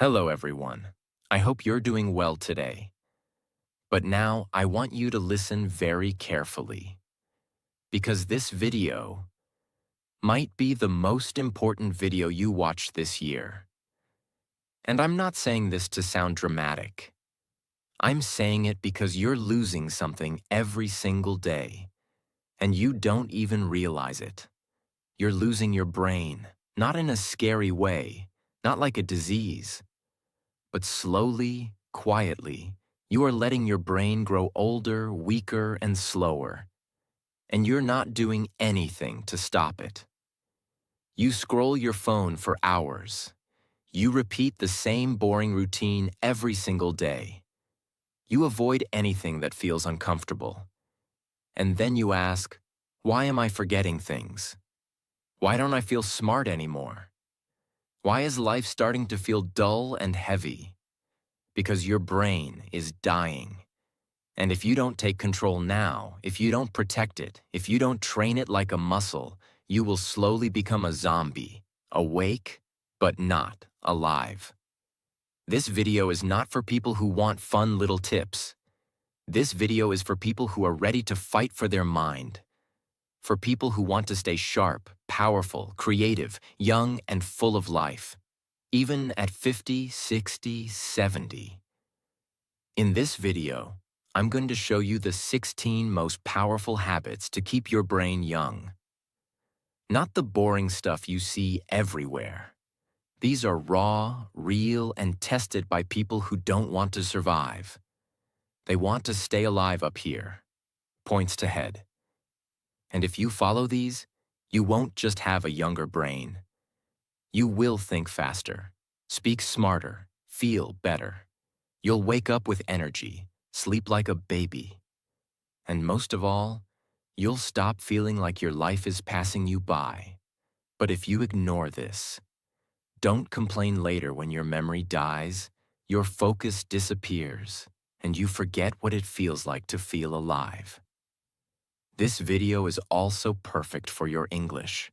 Hello, everyone. I hope you're doing well today. But now I want you to listen very carefully because this video might be the most important video you watch this year. And I'm not saying this to sound dramatic. I'm saying it because you're losing something every single day, and you don't even realize it. You're losing your brain, not in a scary way, not like a disease, but slowly, quietly, you are letting your brain grow older, weaker, and slower, and you're not doing anything to stop it. You scroll your phone for hours. You repeat the same boring routine every single day. You avoid anything that feels uncomfortable. And then you ask, why am I forgetting things? Why don't I feel smart anymore? Why is life starting to feel dull and heavy? Because your brain is dying. And if you don't take control now, if you don't protect it, if you don't train it like a muscle, you will slowly become a zombie, awake, but not alive. This video is not for people who want fun little tips. This video is for people who are ready to fight for their mind, for people who want to stay sharp, powerful, creative, young, and full of life, even at 50, 60, 70. In this video, I'm going to show you the 16 most powerful habits to keep your brain young. Not the boring stuff you see everywhere. These are raw, real, and tested by people who don't want to survive. They want to stay alive up here. Points to head. And if you follow these, you won't just have a younger brain. You will think faster, speak smarter, feel better. You'll wake up with energy, sleep like a baby. And most of all, you'll stop feeling like your life is passing you by. But if you ignore this, don't complain later when your memory dies, your focus disappears, and you forget what it feels like to feel alive. This video is also perfect for your English.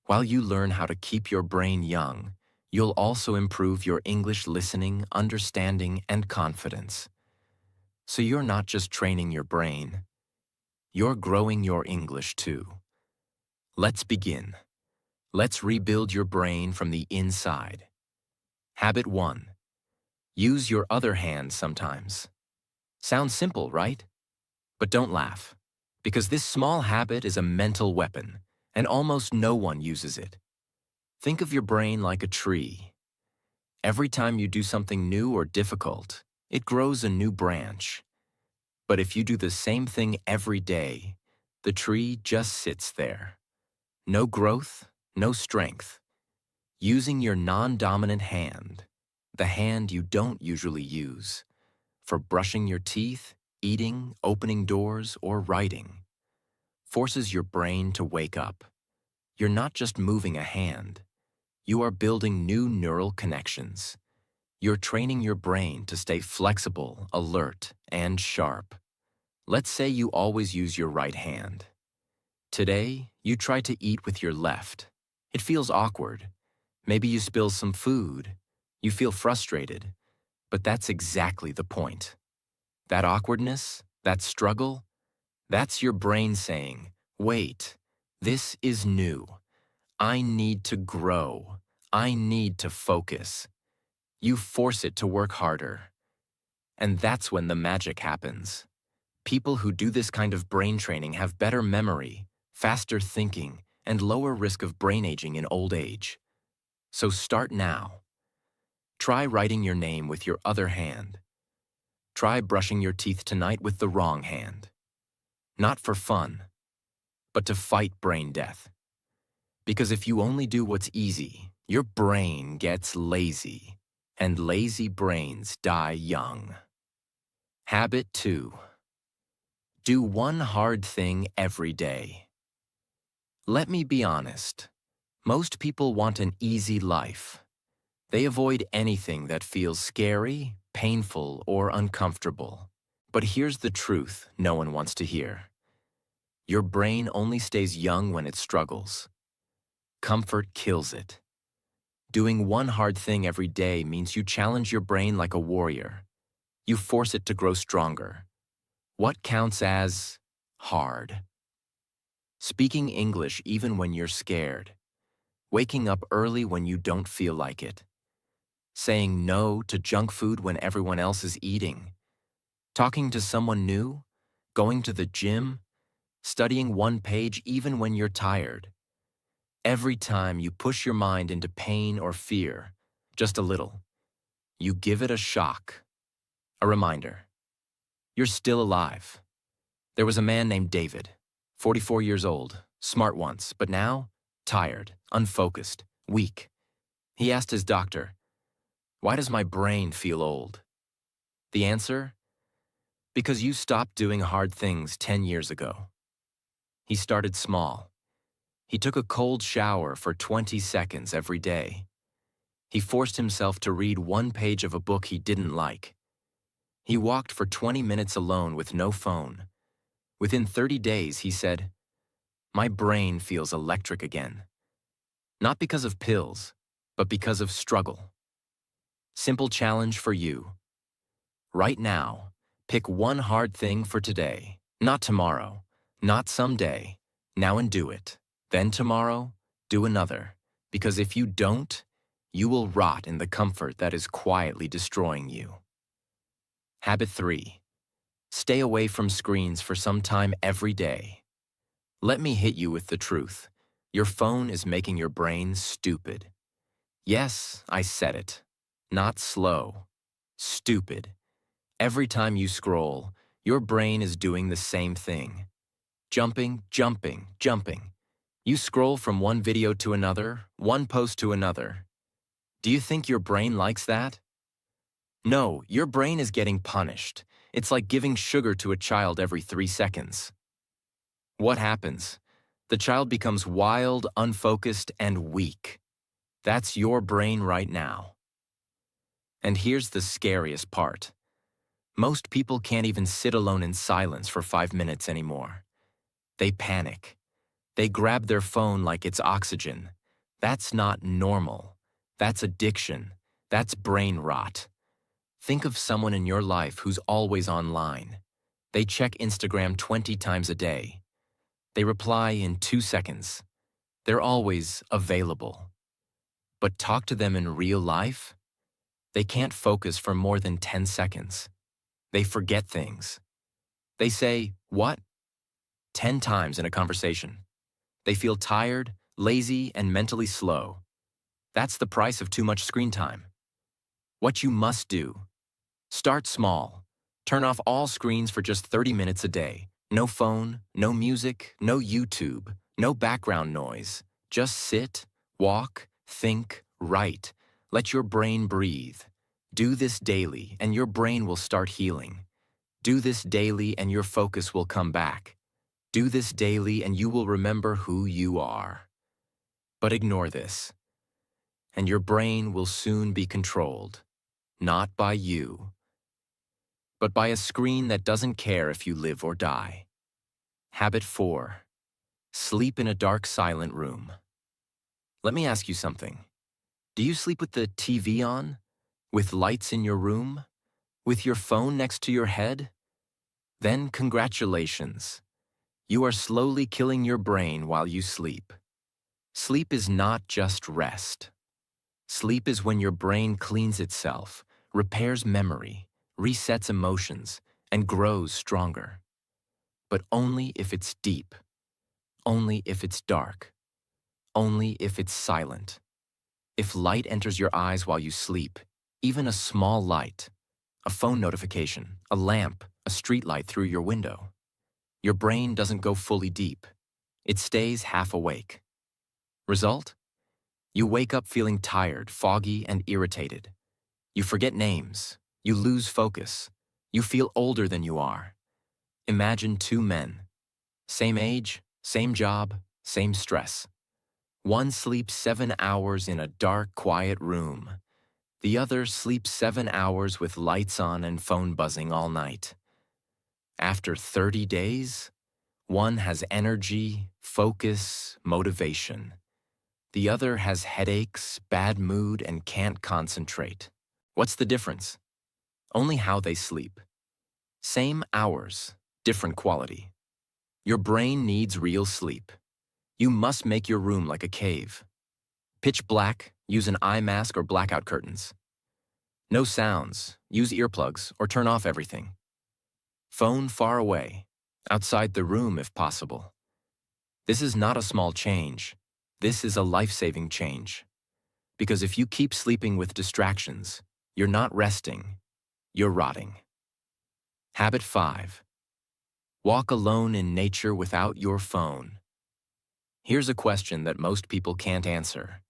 While you learn how to keep your brain young, you'll also improve your English listening, understanding, and confidence. So you're not just training your brain, you're growing your English too. Let's begin. Let's rebuild your brain from the inside. Habit 1. Use your other hand sometimes. Sounds simple, right? But don't laugh, because this small habit is a mental weapon, and almost no one uses it. Think of your brain like a tree. Every time you do something new or difficult, it grows a new branch. But if you do the same thing every day, the tree just sits there. No growth, no strength. Using your non-dominant hand, the hand you don't usually use, for brushing your teeth, eating, opening doors, or writing, forces your brain to wake up. You're not just moving a hand. You are building new neural connections. You're training your brain to stay flexible, alert, and sharp. Let's say you always use your right hand. Today, you try to eat with your left. It feels awkward. Maybe you spill some food. You feel frustrated. But that's exactly the point. That awkwardness, that struggle, that's your brain saying, wait, this is new. I need to grow. I need to focus. You force it to work harder. And that's when the magic happens. People who do this kind of brain training have better memory, faster thinking, and lower risk of brain aging in old age. So start now. Try writing your name with your other hand. Try brushing your teeth tonight with the wrong hand. Not for fun, but to fight brain death. Because if you only do what's easy, your brain gets lazy, and lazy brains die young. Habit 2. Do one hard thing every day. Let me be honest. Most people want an easy life. They avoid anything that feels scary, painful, or uncomfortable. But here's the truth no one wants to hear. Your brain only stays young when it struggles. Comfort kills it. Doing one hard thing every day means you challenge your brain like a warrior. You force it to grow stronger. What counts as hard? Speaking English even when you're scared. Waking up early when you don't feel like it. Saying no to junk food when everyone else is eating. Talking to someone new. Going to the gym. Studying one page even when you're tired. Every time you push your mind into pain or fear, just a little, you give it a shock. A reminder. You're still alive. There was a man named David, 44 years old, smart once, but now tired, unfocused, weak. He asked his doctor, "Why does my brain feel old?" The answer? Because you stopped doing hard things 10 years ago. He started small. He took a cold shower for 20 seconds every day. He forced himself to read one page of a book he didn't like. He walked for 20 minutes alone with no phone. Within 30 days, he said, "My brain feels electric again." Not because of pills, but because of struggle. Simple challenge for you. Right now, pick one hard thing for today, not tomorrow, not someday. Now and do it. Then tomorrow, do another. Because if you don't, you will rot in the comfort that is quietly destroying you. Habit 3. Stay away from screens for some time every day. Let me hit you with the truth. Your phone is making your brain stupid. Yes, I said it. Not slow. Stupid. Every time you scroll, your brain is doing the same thing. Jumping, jumping, jumping. You scroll from one video to another, one post to another. Do you think your brain likes that? No, your brain is getting punished. It's like giving sugar to a child every 3 seconds. What happens? The child becomes wild, unfocused, and weak. That's your brain right now. And here's the scariest part. Most people can't even sit alone in silence for 5 minutes anymore. They panic. They grab their phone like it's oxygen. That's not normal. That's addiction. That's brain rot. Think of someone in your life who's always online. They check Instagram 20 times a day. They reply in 2 seconds. They're always available. But talk to them in real life? They can't focus for more than 10 seconds. They forget things. They say, "What?" 10 times in a conversation. They feel tired, lazy, and mentally slow. That's the price of too much screen time. What you must do: start small. Turn off all screens for just 30 minutes a day. No phone, no music, no YouTube, no background noise. Just sit, walk, think, write. Let your brain breathe. Do this daily, and your brain will start healing. Do this daily, and your focus will come back. Do this daily, and you will remember who you are. But ignore this, and your brain will soon be controlled, not by you, but by a screen that doesn't care if you live or die. Habit 4. Sleep in a dark, silent room. Let me ask you something. Do you sleep with the TV on? With lights in your room? With your phone next to your head? Then congratulations. You are slowly killing your brain while you sleep. Sleep is not just rest. Sleep is when your brain cleans itself, repairs memory, resets emotions, and grows stronger. But only if it's deep. Only if it's dark. Only if it's silent. If light enters your eyes while you sleep, even a small light, a phone notification, a lamp, a street light through your window, your brain doesn't go fully deep. It stays half awake. Result? You wake up feeling tired, foggy, and irritated. You forget names. You lose focus. You feel older than you are. Imagine 2 men. Same age, same job, same stress. One sleeps 7 hours in a dark, quiet room. The other sleeps 7 hours with lights on and phone buzzing all night. After 30 days, one has energy, focus, motivation. The other has headaches, bad mood, and can't concentrate. What's the difference? Only how they sleep. Same hours, different quality. Your brain needs real sleep. You must make your room like a cave. Pitch black, use an eye mask or blackout curtains. No sounds, use earplugs or turn off everything. Phone far away, outside the room if possible. This is not a small change. This is a life-saving change. Because if you keep sleeping with distractions, you're not resting, you're rotting. Habit 5. Walk alone in nature without your phone. Here's a question that most people can't answer.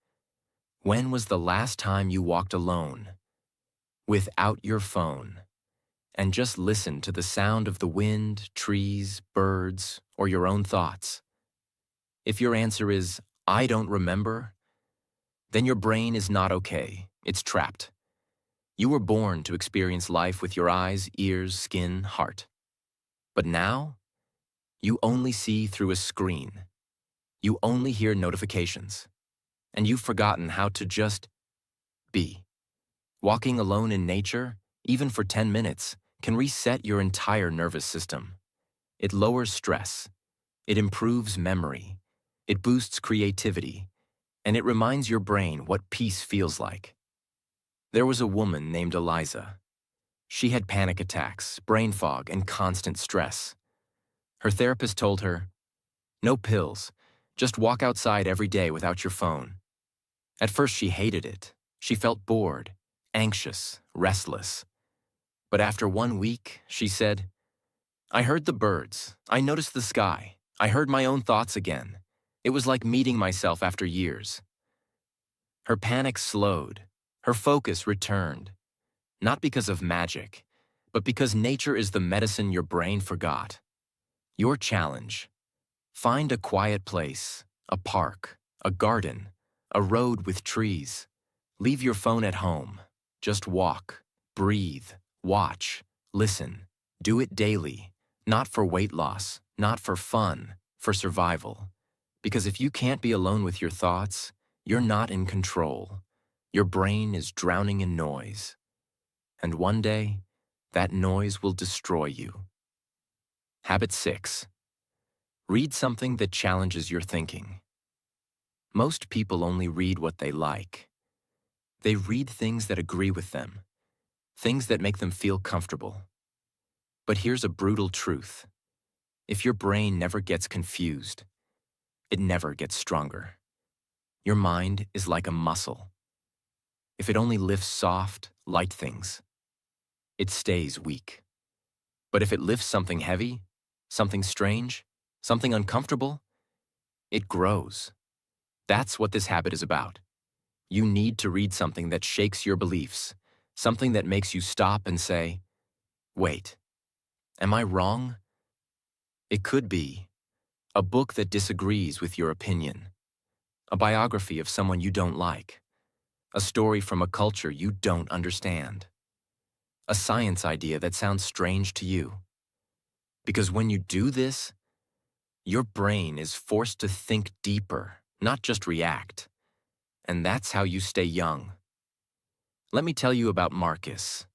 When was the last time you walked alone, without your phone, and just listened to the sound of the wind, trees, birds, or your own thoughts? If your answer is, I don't remember, then your brain is not okay. It's trapped. You were born to experience life with your eyes, ears, skin, heart. But now, you only see through a screen. You only hear notifications. And you've forgotten how to just be. Walking alone in nature, even for 10 minutes, can reset your entire nervous system. It lowers stress. It improves memory. It boosts creativity. And it reminds your brain what peace feels like. There was a woman named Eliza. She had panic attacks, brain fog, and constant stress. Her therapist told her, "No pills, just walk outside every day without your phone." At first she hated it. She felt bored, anxious, restless. But after 1 week, she said, "I heard the birds. I noticed the sky. I heard my own thoughts again. It was like meeting myself after years." Her panic slowed. Her focus returned. Not because of magic, but because nature is the medicine your brain forgot. Your challenge: find a quiet place, a park, a garden, a road with trees. Leave your phone at home. Just walk, breathe, watch, listen. Do it daily, not for weight loss, not for fun, for survival. Because if you can't be alone with your thoughts, you're not in control. Your brain is drowning in noise. And one day, that noise will destroy you. Habit 6. Read something that challenges your thinking. Most people only read what they like. They read things that agree with them, things that make them feel comfortable. But here's a brutal truth. If your brain never gets confused, it never gets stronger. Your mind is like a muscle. If it only lifts soft, light things, it stays weak. But if it lifts something heavy, something strange, something uncomfortable, it grows. That's what this habit is about. You need to read something that shakes your beliefs, something that makes you stop and say, "Wait, am I wrong?" It could be a book that disagrees with your opinion, a biography of someone you don't like, a story from a culture you don't understand, a science idea that sounds strange to you. Because when you do this, your brain is forced to think deeper, not just react. And that's how you stay young. Let me tell you about Marcus,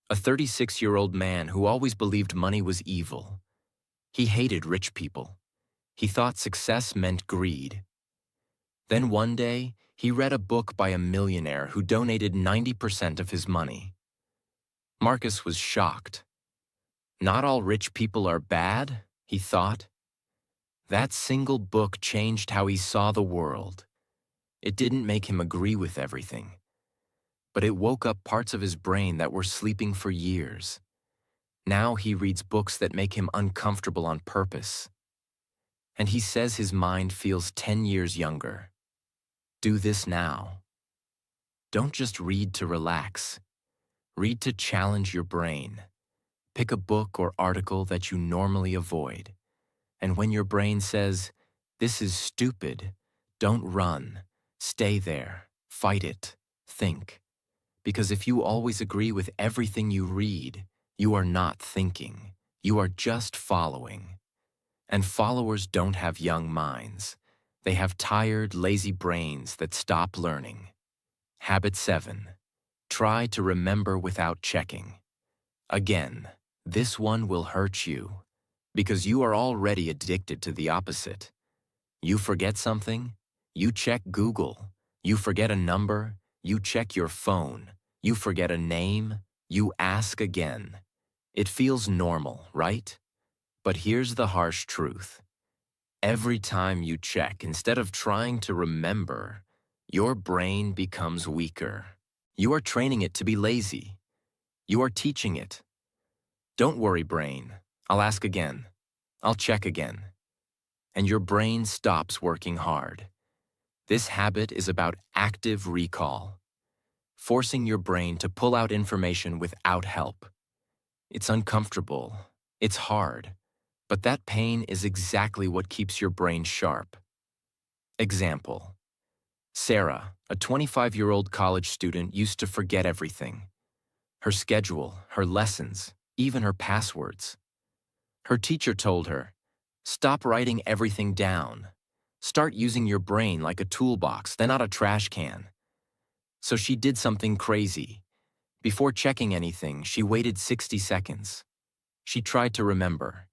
a 36-year-old man who always believed money was evil. He hated rich people. He thought success meant greed. Then one day, he read a book by a millionaire who donated 90% of his money. Marcus was shocked. Not all rich people are bad, he thought. That single book changed how he saw the world. It didn't make him agree with everything, but it woke up parts of his brain that were sleeping for years. Now he reads books that make him uncomfortable on purpose. And he says his mind feels 10 years younger. Do this now. Don't just read to relax. Read to challenge your brain. Pick a book or article that you normally avoid. And when your brain says, "This is stupid," don't run. Stay there. Fight it. Think. Because if you always agree with everything you read, you are not thinking. You are just following. And followers don't have young minds. They have tired, lazy brains that stop learning. Habit 7. Try to remember without checking. Again, this one will hurt you because you are already addicted to the opposite. You forget something, you check Google. You forget a number, you check your phone. You forget a name, you ask again. It feels normal, right? But here's the harsh truth. Every time you check, instead of trying to remember, your brain becomes weaker. You are training it to be lazy. You are teaching it. Don't worry, brain. I'll ask again. I'll check again. And your brain stops working hard. This habit is about active recall, forcing your brain to pull out information without help. It's uncomfortable. It's hard. But that pain is exactly what keeps your brain sharp. Example. Sarah, a 25-year-old college student, used to forget everything. Her schedule, her lessons, even her passwords. Her teacher told her, "Stop writing everything down. Start using your brain like a toolbox, then not a trash can." So she did something crazy. Before checking anything, she waited 60 seconds. She tried to remember.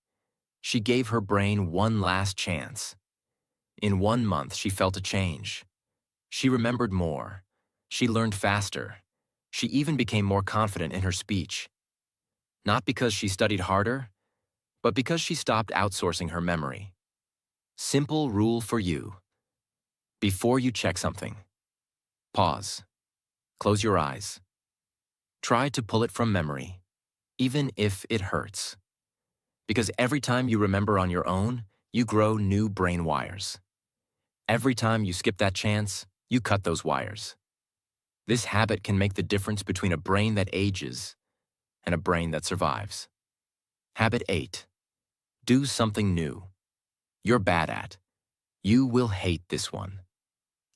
She gave her brain one last chance. In 1 month, she felt a change. She remembered more. She learned faster. She even became more confident in her speech. Not because she studied harder, but because she stopped outsourcing her memory. Simple rule for you. Before you check something, pause. Close your eyes. Try to pull it from memory, even if it hurts. Because every time you remember on your own, you grow new brain wires. Every time you skip that chance, you cut those wires. This habit can make the difference between a brain that ages and a brain that survives. Habit 8. Do something new. You're bad at. You will hate this one.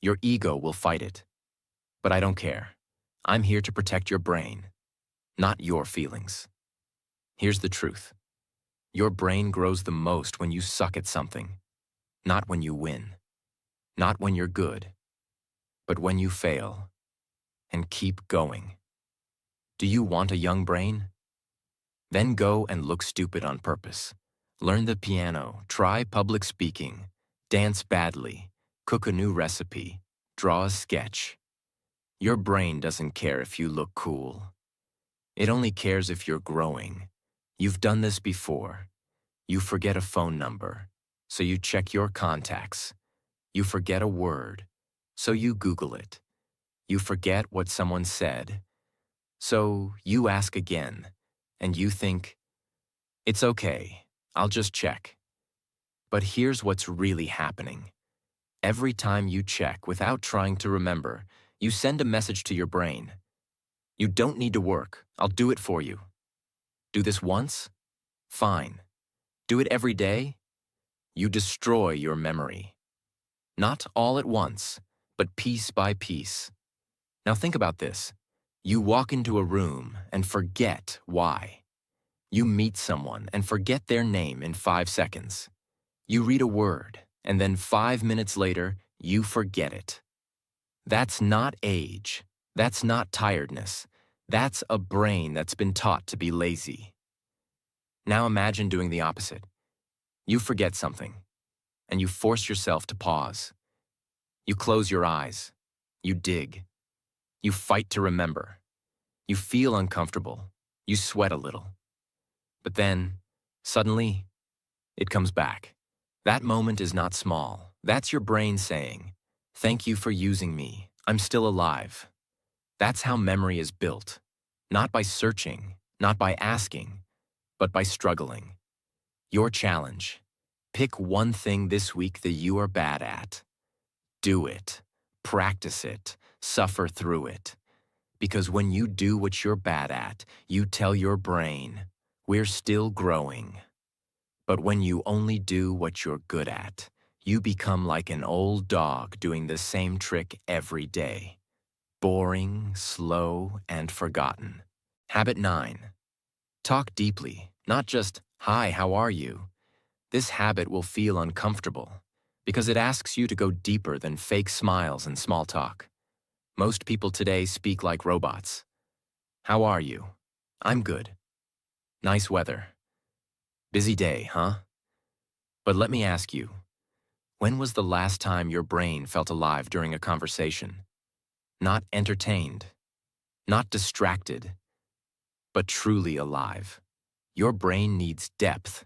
Your ego will fight it. But I don't care. I'm here to protect your brain, not your feelings. Here's the truth. Your brain grows the most when you suck at something, not when you win, not when you're good, but when you fail. And keep going. Do you want a young brain? Then go and look stupid on purpose. Learn the piano, try public speaking, dance badly, cook a new recipe, draw a sketch. Your brain doesn't care if you look cool. It only cares if you're growing. You've done this before. You forget a phone number, so you check your contacts. You forget a word, so you Google it. You forget what someone said, so you ask again, and you think, "It's okay, I'll just check." But here's what's really happening. Every time you check without trying to remember, you send a message to your brain. You don't need to work, I'll do it for you. Do this once? Fine. Do it every day? You destroy your memory. Not all at once, but piece by piece. Now think about this. You walk into a room and forget why. You meet someone and forget their name in 5 seconds. You read a word, and then 5 minutes later, you forget it. That's not age. That's not tiredness. That's a brain that's been taught to be lazy. Now imagine doing the opposite. You forget something, and you force yourself to pause. You close your eyes. You dig. You fight to remember. You feel uncomfortable. You sweat a little. But then, suddenly, it comes back. That moment is not small. That's your brain saying, "Thank you for using me. I'm still alive." That's how memory is built. Not by searching, not by asking, but by struggling. Your challenge. Pick one thing this week that you are bad at. Do it. Practice it. Suffer through it. Because when you do what you're bad at, you tell your brain, "We're still growing." But when you only do what you're good at, you become like an old dog doing the same trick every day. Boring, slow, and forgotten. Habit 9. Talk deeply, not just, "Hi, how are you?" This habit will feel uncomfortable, because it asks you to go deeper than fake smiles and small talk. Most people today speak like robots. How are you? I'm good. Nice weather. Busy day, huh? But let me ask you, when was the last time your brain felt alive during a conversation? Not entertained, not distracted, but truly alive. Your brain needs depth.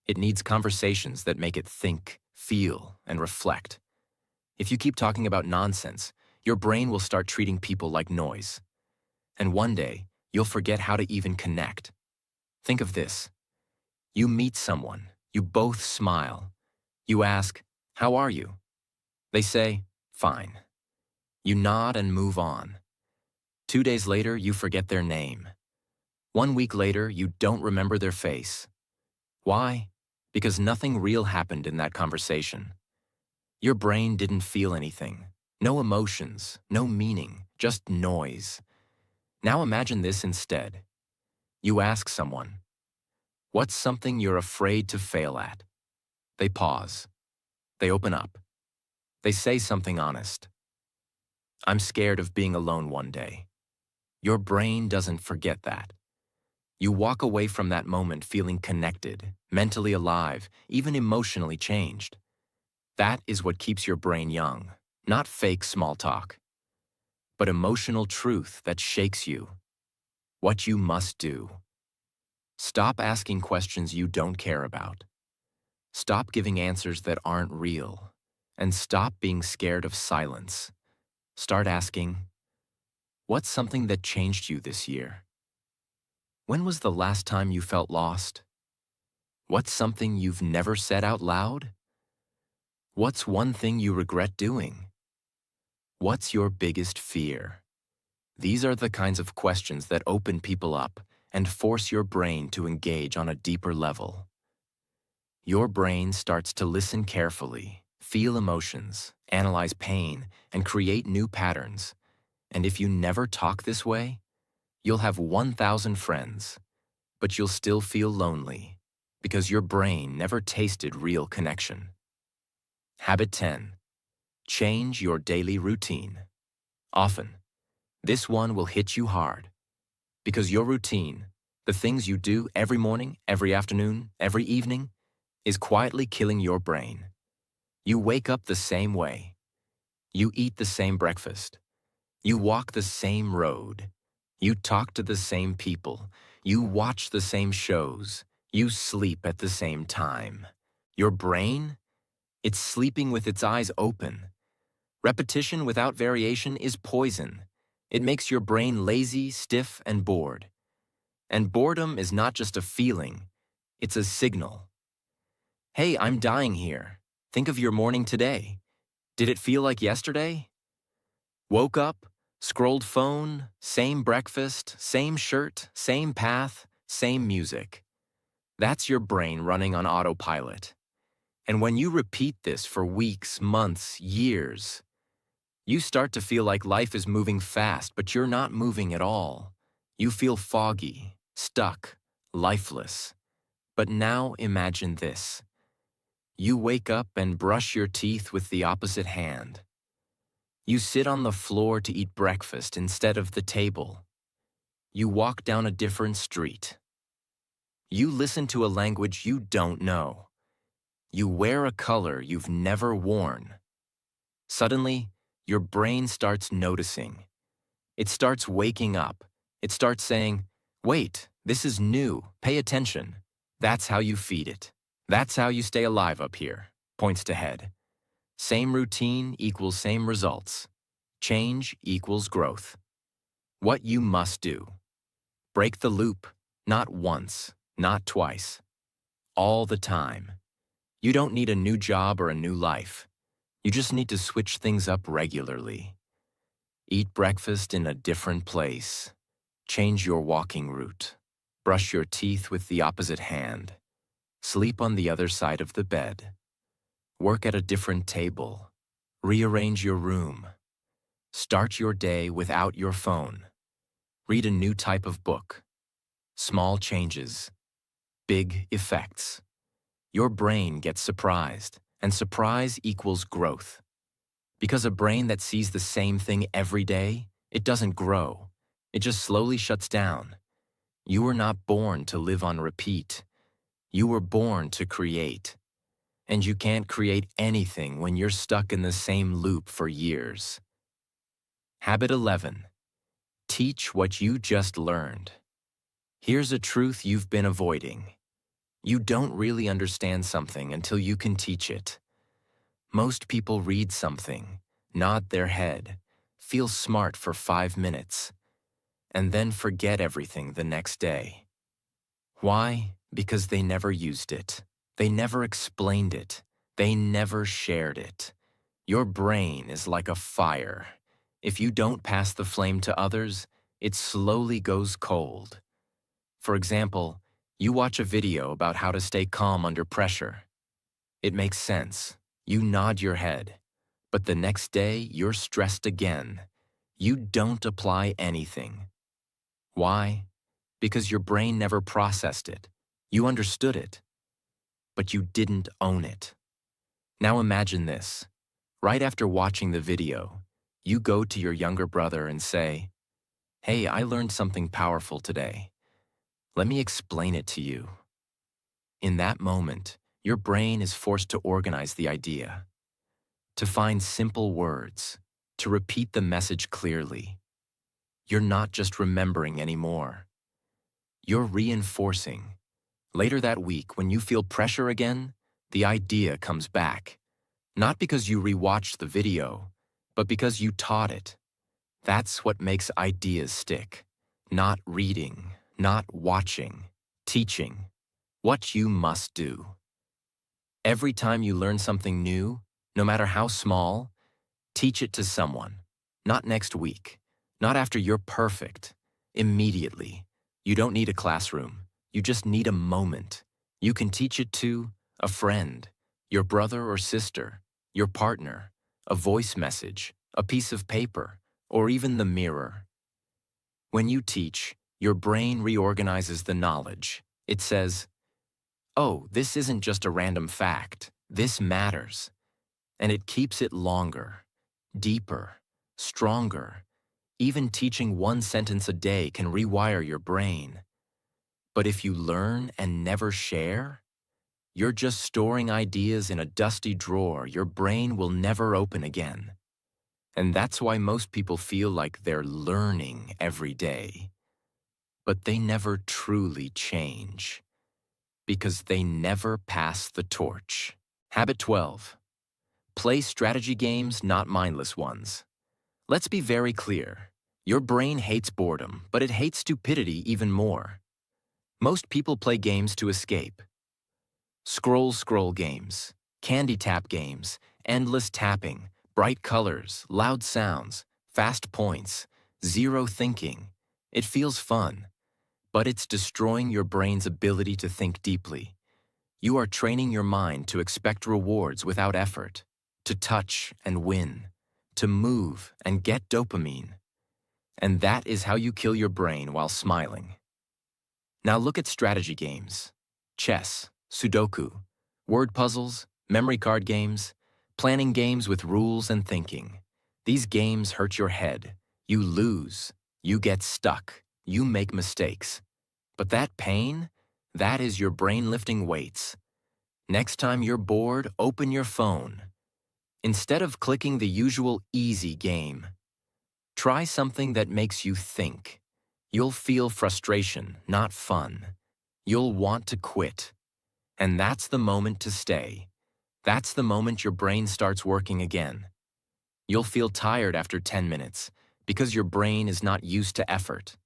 It needs conversations that make it think, feel, and reflect. If you keep talking about nonsense, your brain will start treating people like noise. And one day, you'll forget how to even connect. Think of this. You meet someone, you both smile. You ask, "How are you?" They say, "Fine." You nod and move on. 2 days later, you forget their name. 1 week later, you don't remember their face. Why? Because nothing real happened in that conversation. Your brain didn't feel anything. No emotions, no meaning, just noise. Now imagine this instead. You ask someone, "What's something you're afraid to fail at?" They pause. They open up. They say something honest. "I'm scared of being alone one day." Your brain doesn't forget that. You walk away from that moment feeling connected, mentally alive, even emotionally changed. That is what keeps your brain young, not fake small talk, but emotional truth that shakes you. What you must do. Stop asking questions you don't care about. Stop giving answers that aren't real. And stop being scared of silence. Start asking, what's something that changed you this year? When was the last time you felt lost? What's something you've never said out loud? What's one thing you regret doing? What's your biggest fear? These are the kinds of questions that open people up and force your brain to engage on a deeper level. Your brain starts to listen carefully, feel emotions, analyze pain, and create new patterns. And if you never talk this way, you'll have 1,000 friends, but you'll still feel lonely because your brain never tasted real connection. Habit 10. Change your daily routine. Often, this one will hit you hard because your routine, the things you do every morning, every afternoon, every evening, is quietly killing your brain. You wake up the same way. You eat the same breakfast. You walk the same road. You talk to the same people. You watch the same shows. You sleep at the same time. Your brain? It's sleeping with its eyes open. Repetition without variation is poison. It makes your brain lazy, stiff, and bored. And boredom is not just a feeling, it's a signal. Hey, I'm dying here. Think of your morning today. Did it feel like yesterday? Woke up, scrolled phone, same breakfast, same shirt, same path, same music. That's your brain running on autopilot. And when you repeat this for weeks, months, years, you start to feel like life is moving fast, but you're not moving at all. You feel foggy, stuck, lifeless. But now imagine this. You wake up and brush your teeth with the opposite hand. You sit on the floor to eat breakfast instead of the table. You walk down a different street. You listen to a language you don't know. You wear a color you've never worn. Suddenly, your brain starts noticing. It starts waking up. It starts saying, "Wait, this is new. Pay attention." That's how you feed it. That's how you stay alive up here. Points to head. Same routine equals same results. Change equals growth. What you must do. Break the loop, not once, not twice. All the time. You don't need a new job or a new life. You just need to switch things up regularly. Eat breakfast in a different place. Change your walking route. Brush your teeth with the opposite hand. Sleep on the other side of the bed. Work at a different table. Rearrange your room. Start your day without your phone. Read a new type of book. Small changes. Big effects. Your brain gets surprised, And surprise equals growth. Because a brain that sees the same thing every day, it doesn't grow. It just slowly shuts down. You were not born to live on repeat. You were born to create. And you can't create anything when you're stuck in the same loop for years. Habit 11. Teach what you just learned. Here's a truth you've been avoiding. You don't really understand something until you can teach it. Most people read something, nod their head, feel smart for 5 minutes, and then forget everything the next day. Why? Because they never used it. They never explained it. They never shared it. Your brain is like a fire. If you don't pass the flame to others, it slowly goes cold. For example, you watch a video about how to stay calm under pressure. It makes sense. You nod your head. But the next day, you're stressed again. You don't apply anything. Why? Because your brain never processed it. You understood it, but you didn't own it. Now imagine this. Right after watching the video, you go to your younger brother and say, "Hey, I learned something powerful today. Let me explain it to you." In that moment, your brain is forced to organize the idea, to find simple words, to repeat the message clearly. You're not just remembering anymore. You're reinforcing. Later that week, when you feel pressure again, the idea comes back. Not because you rewatched the video, but because you taught it. That's what makes ideas stick. Not reading, not watching, teaching. What you must do. Every time you learn something new, no matter how small, teach it to someone. Not next week, not after you're perfect. Immediately. You don't need a classroom. You just need a moment. You can teach it to a friend, your brother or sister, your partner, a voice message, a piece of paper, or even the mirror. When you teach, your brain reorganizes the knowledge. It says, "Oh, this isn't just a random fact. This matters." And it keeps it longer, deeper, stronger. Even teaching one sentence a day can rewire your brain. But if you learn and never share, you're just storing ideas in a dusty drawer your brain will never open again. And that's why most people feel like they're learning every day. But they never truly change, because they never pass the torch. Habit 12. Play strategy games, not mindless ones. Let's be very clear. Your brain hates boredom, but it hates stupidity even more. Most people play games to escape. Scroll games, candy tap games, endless tapping, bright colors, loud sounds, fast points, zero thinking. It feels fun, but it's destroying your brain's ability to think deeply. You are training your mind to expect rewards without effort, to touch and win, to move and get dopamine. And that is how you kill your brain while smiling. Now look at strategy games. Chess, Sudoku, word puzzles, memory card games, planning games with rules and thinking. These games hurt your head. You lose. You get stuck. You make mistakes. But that pain, that is your brain lifting weights. Next time you're bored, open your phone. Instead of clicking the usual easy game, try something that makes you think. You'll feel frustration, not fun. You'll want to quit. And that's the moment to stay. That's the moment your brain starts working again. You'll feel tired after 10 minutes because your brain is not used to effort.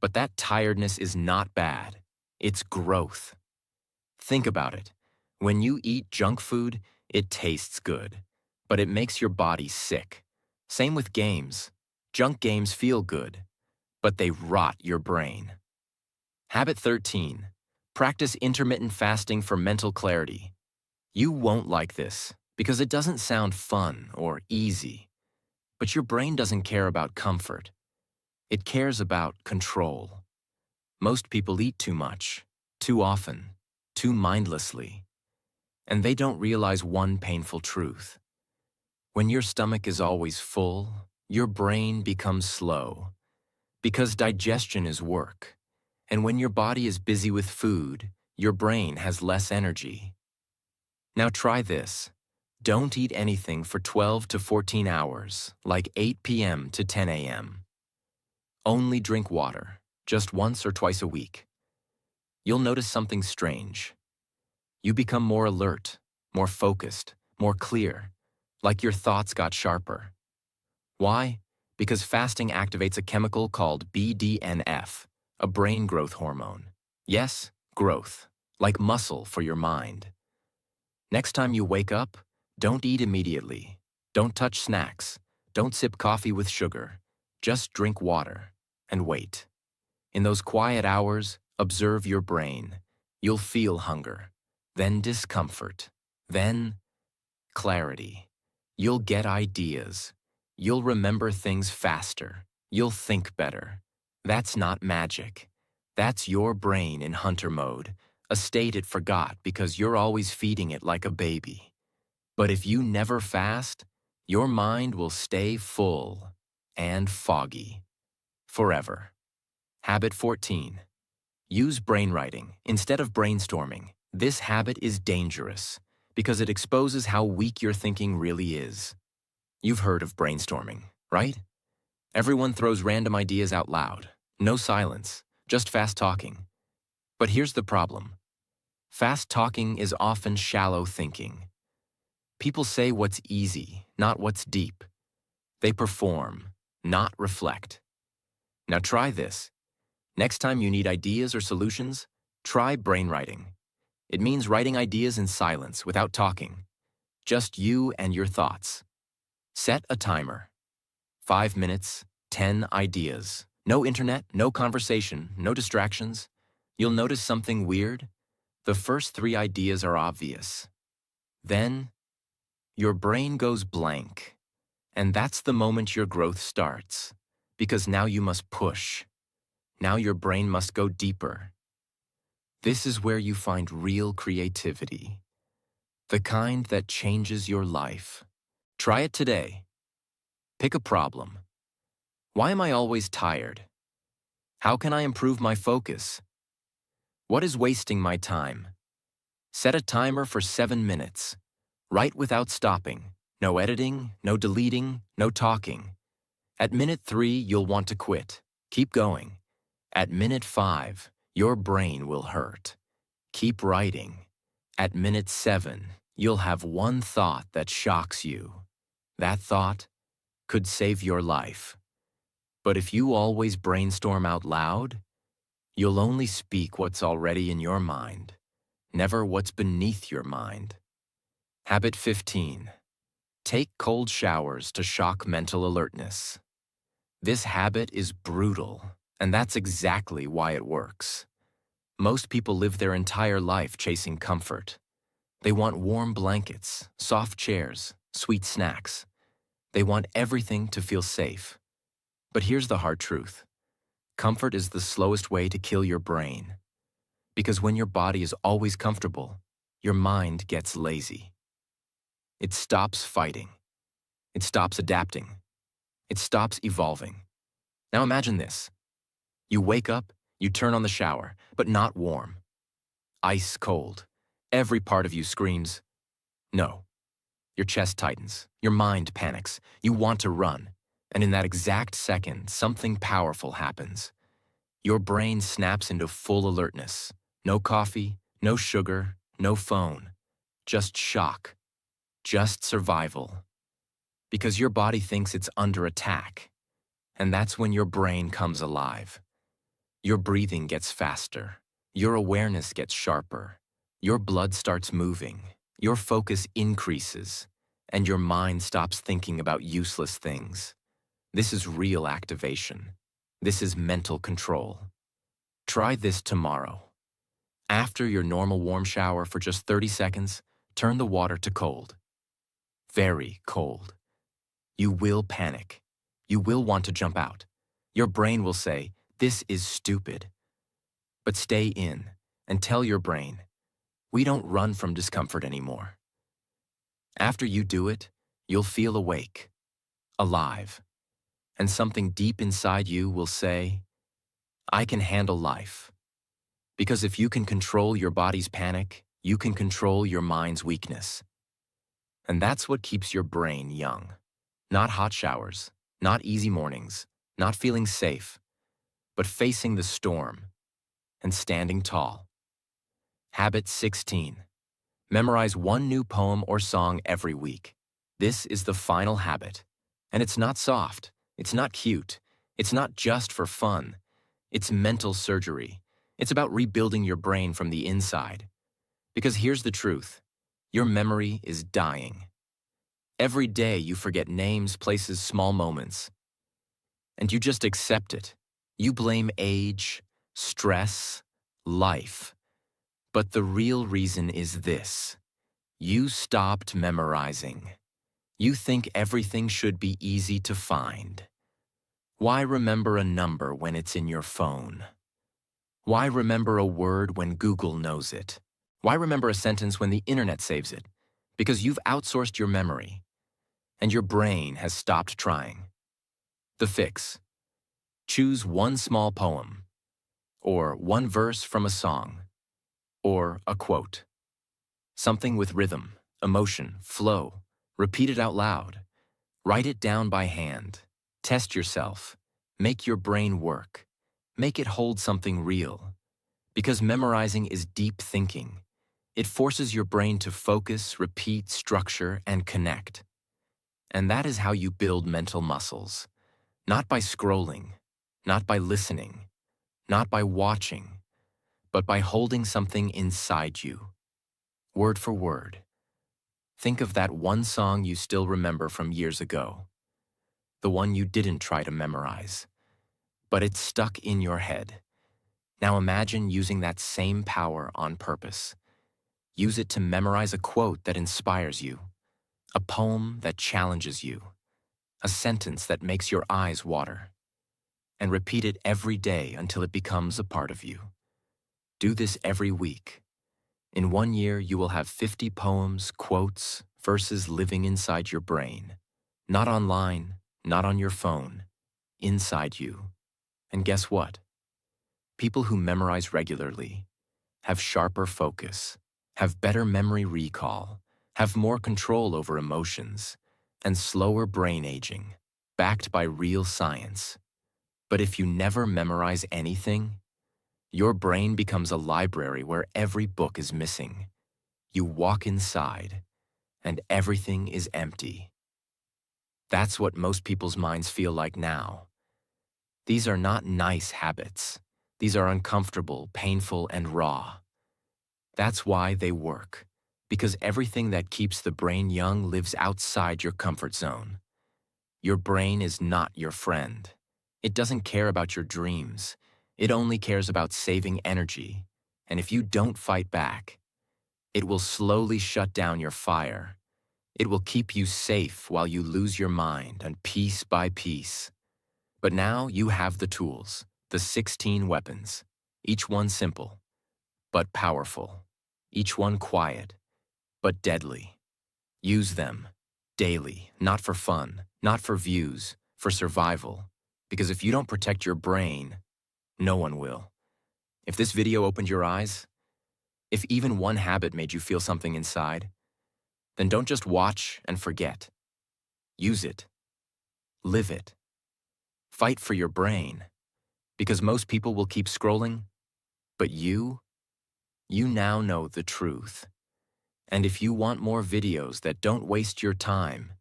But that tiredness is not bad. It's growth. Think about it. When you eat junk food, it tastes good, but it makes your body sick. Same with games. Junk games feel good, but they rot your brain. Habit 13. Practice intermittent fasting for mental clarity. You won't like this because it doesn't sound fun or easy. But your brain doesn't care about comfort. It cares about control. Most people eat too much, too often, too mindlessly. and they don't realize one painful truth. When your stomach is always full, your brain becomes slow, because digestion is work. And when your body is busy with food, your brain has less energy. Now try this. Don't eat anything for 12 to 14 hours, like 8 p.m. to 10 a.m. Only drink water, just once or twice a week. You'll notice something strange. You become more alert, more focused, more clear, like your thoughts got sharper. Why? Because fasting activates a chemical called BDNF, a brain growth hormone. Yes, growth, like muscle for your mind. Next time you wake up, don't eat immediately. Don't touch snacks. Don't sip coffee with sugar. Just drink water and wait. In those quiet hours, observe your brain. You'll feel hunger, then discomfort, then clarity. You'll get ideas. You'll remember things faster. You'll think better. That's not magic. That's your brain in hunter mode, a state it forgot because you're always feeding it like a baby. But if you never fast, your mind will stay full and foggy forever. Habit 14. Use brainwriting instead of brainstorming. This habit is dangerous because it exposes how weak your thinking really is. You've heard of brainstorming, right? Everyone throws random ideas out loud. No silence, just fast talking. But here's the problem. Fast talking is often shallow thinking. People say what's easy, not what's deep. They perform, not reflect. Now try this. Next time you need ideas or solutions, try brainwriting. It means writing ideas in silence without talking. Just you and your thoughts. Set a timer. 5 minutes, 10 ideas. No internet, no conversation, no distractions. You'll notice something weird. The first 3 ideas are obvious. Then, your brain goes blank. And that's the moment your growth starts. Because now you must push. Now your brain must go deeper. This is where you find real creativity. The kind that changes your life. Try it today. Pick a problem. Why am I always tired? How can I improve my focus? What is wasting my time? Set a timer for 7 minutes. Write without stopping. No editing, no deleting, no talking. At minute 3, you'll want to quit. Keep going. At minute 5, your brain will hurt. Keep writing. At minute 7, you'll have one thought that shocks you. That thought could save your life. But if you always brainstorm out loud, you'll only speak what's already in your mind, never what's beneath your mind. Habit 15. Take cold showers to shock mental alertness. This habit is brutal, and that's exactly why it works. Most people live their entire life chasing comfort. They want warm blankets, soft chairs, sweet snacks. They want everything to feel safe. But here's the hard truth. Comfort is the slowest way to kill your brain. Because when your body is always comfortable, your mind gets lazy. It stops fighting. It stops adapting. It stops evolving. Now imagine this. You wake up, you turn on the shower, but not warm. Ice cold. Every part of you screams, no. Your chest tightens. Your mind panics. You want to run. And in that exact second, something powerful happens. Your brain snaps into full alertness. No coffee, no sugar, no phone. Just shock. Just survival. Because your body thinks it's under attack. And that's when your brain comes alive. Your breathing gets faster. Your awareness gets sharper. Your blood starts moving. Your focus increases. And your mind stops thinking about useless things. This is real activation. This is mental control. Try this tomorrow. After your normal warm shower for just 30 seconds, turn the water to cold. Very cold. You will panic. You will want to jump out. Your brain will say, this is stupid. But stay in and tell your brain, We don't run from discomfort anymore. After you do it, you'll feel awake, alive, and something deep inside you will say, I can handle life. Because if you can control your body's panic, you can control your mind's weakness. And that's what keeps your brain young. Not hot showers, not easy mornings, not feeling safe, but facing the storm and standing tall. Habit 16. Memorize one new poem or song every week. This is the final habit. And it's not soft, it's not cute, it's not just for fun. It's mental surgery. It's about rebuilding your brain from the inside. Because here's the truth. Your memory is dying. Every day you forget names, places, small moments. And you just accept it. You blame age, stress, life. But the real reason is this. You stopped memorizing. You think everything should be easy to find. Why remember a number when it's in your phone? Why remember a word when Google knows it? Why remember a sentence when the internet saves it? Because you've outsourced your memory, and your brain has stopped trying. The fix. Choose one small poem, or one verse from a song, or a quote. Something with rhythm, emotion, flow. Repeat it out loud. Write it down by hand. Test yourself. Make your brain work. Make it hold something real. Because memorizing is deep thinking. It forces your brain to focus, repeat, structure, and connect. And that is how you build mental muscles. Not by scrolling, not by listening, not by watching, but by holding something inside you. Word for word. Think of that one song you still remember from years ago. The one you didn't try to memorize, but it's stuck in your head. Now imagine using that same power on purpose. Use it to memorize a quote that inspires you, a poem that challenges you, a sentence that makes your eyes water. And repeat it every day until it becomes a part of you. Do this every week. In 1 year, you will have 50 poems, quotes, verses living inside your brain. Not online, not on your phone, inside you. And guess what? People who memorize regularly have sharper focus, have better memory recall, have more control over emotions, and slower brain aging, backed by real science. But if you never memorize anything, your brain becomes a library where every book is missing. You walk inside, and everything is empty. That's what most people's minds feel like now. These are not nice habits. These are uncomfortable, painful, and raw. That's why they work, because everything that keeps the brain young lives outside your comfort zone. Your brain is not your friend. It doesn't care about your dreams. It only cares about saving energy. And if you don't fight back, it will slowly shut down your fire. It will keep you safe while you lose your mind, and piece by piece. But now you have the tools, the 16 weapons, each one simple, but powerful, each one quiet, but deadly. Use them daily, not for fun, not for views, for survival. Because if you don't protect your brain, no one will. If this video opened your eyes, if even one habit made you feel something inside, then don't just watch and forget. Use it. Live it. Fight for your brain. Because most people will keep scrolling, but you now know the truth. And if you want more videos that don't waste your time,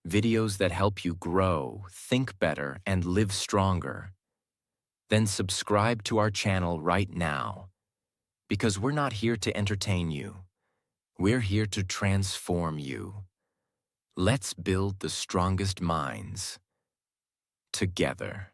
videos that help you grow, think better, and live stronger, then subscribe to our channel right now. Because we're not here to entertain you. We're here to transform you. Let's build the strongest minds together.